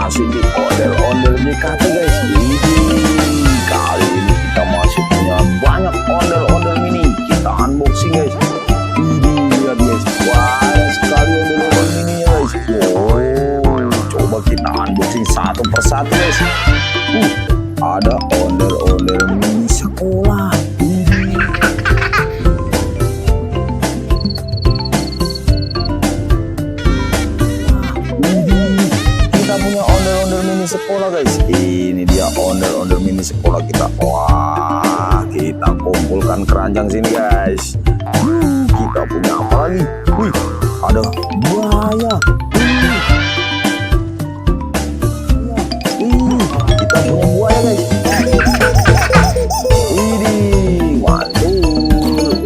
masih di ondel-ondel JKT guys. Kali ini kita masih punya banyak ondel-ondel mini. Kita unboxing guys. Lihat guys, banyak sekali ondel-ondel mini guys. Coba kita unboxing satu persatu guys. Ada ondel-ondel mini sekolah. Punya ondel-ondel mini sekolah guys. Ini dia ondel-ondel mini sekolah kita. Wah, kita kumpulkan keranjang sini guys. Kita punya apa lagi? Wih, ada buaya. Kita punya buaya guys. Ini mantul.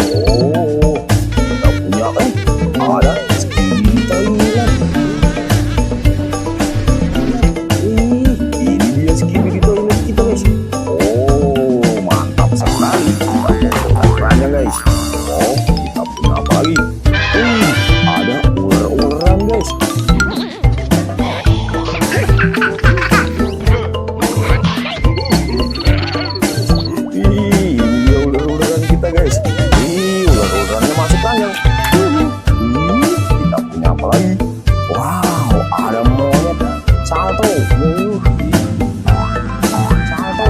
Kita punya ada kita punya apa lagi? Ada ular-ularan guys. Ini dia ular-ularan kita guys. Ular-ularannya masuk keranjang. Kita punya apa lagi? Wow, ada monyet salto. Salto.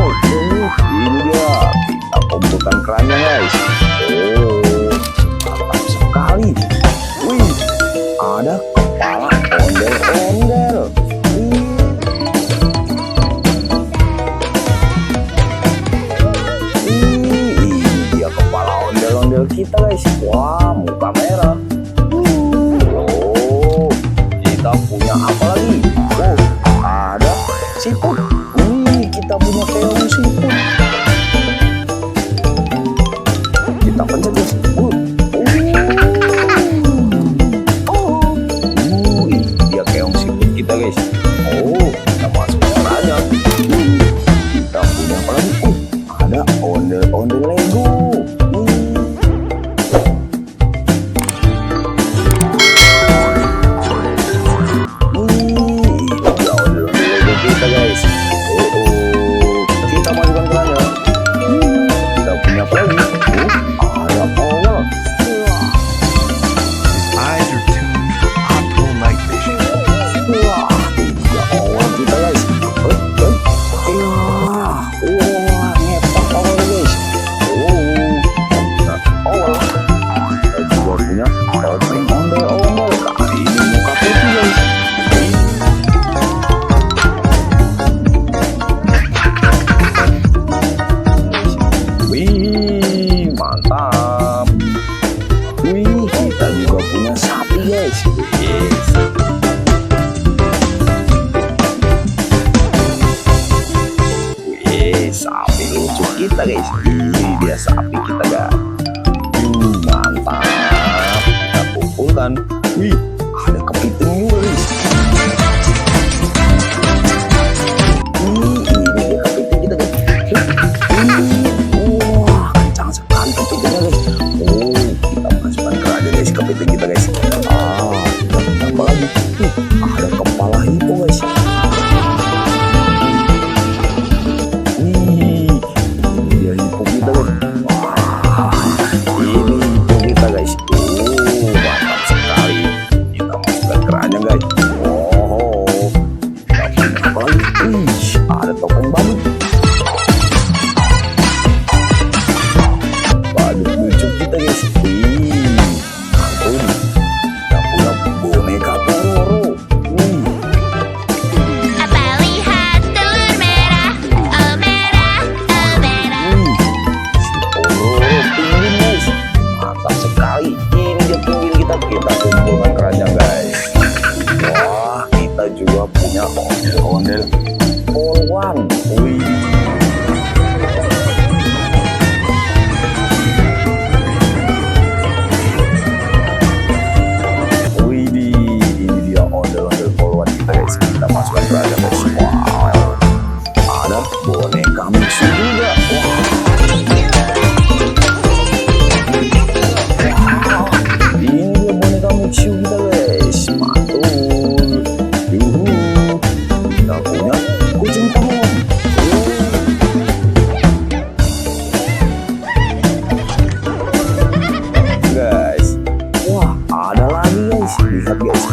Ini dia. Kita kumpulkan keranjang guys. Mantap sekali. Wih, ada kepala ondel-ondel. Ini dia kepala ondel-ondel kita guys. Wah, muka merah. Kita punya apa lagi? Ada siput. Kita punya keong siput. Kita pencet guys. Dia keong siput kita guys. Kita masukin keranjang. Kita punya apa lagi? Ada ondel-ondel Lego. Dia ondel-ondel Lego kita guys. Kita masukkan keranjang. Kita punya apa lagi? Mantap. Wih, kita juga punya sapi guys. Wih, sapi lucu kita guys. Ini dia sapi kita guys. Mantap. Kita kumpulkan. Wih, ada kepiting juga guys. Ini dia kepiting kita guys. Kita masukkan keranjang guys, kepiting kita guys. Apa lagi? Ada kepala hippo guys. Ini dia hippo kita guys. Ini hippo kita guys. Mantap sekali. Kita masukkan keranjang guys. Kita punya apa lagi? Ada topeng badut. Badut lucu kita guys. Mantul.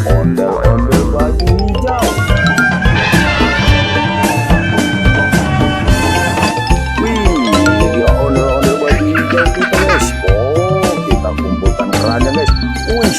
ondel-ondel baju hijau. Wih, dia ondel-ondel baju hijau kita guys. Oh, kita kumpulkan kerannya guys. Wih,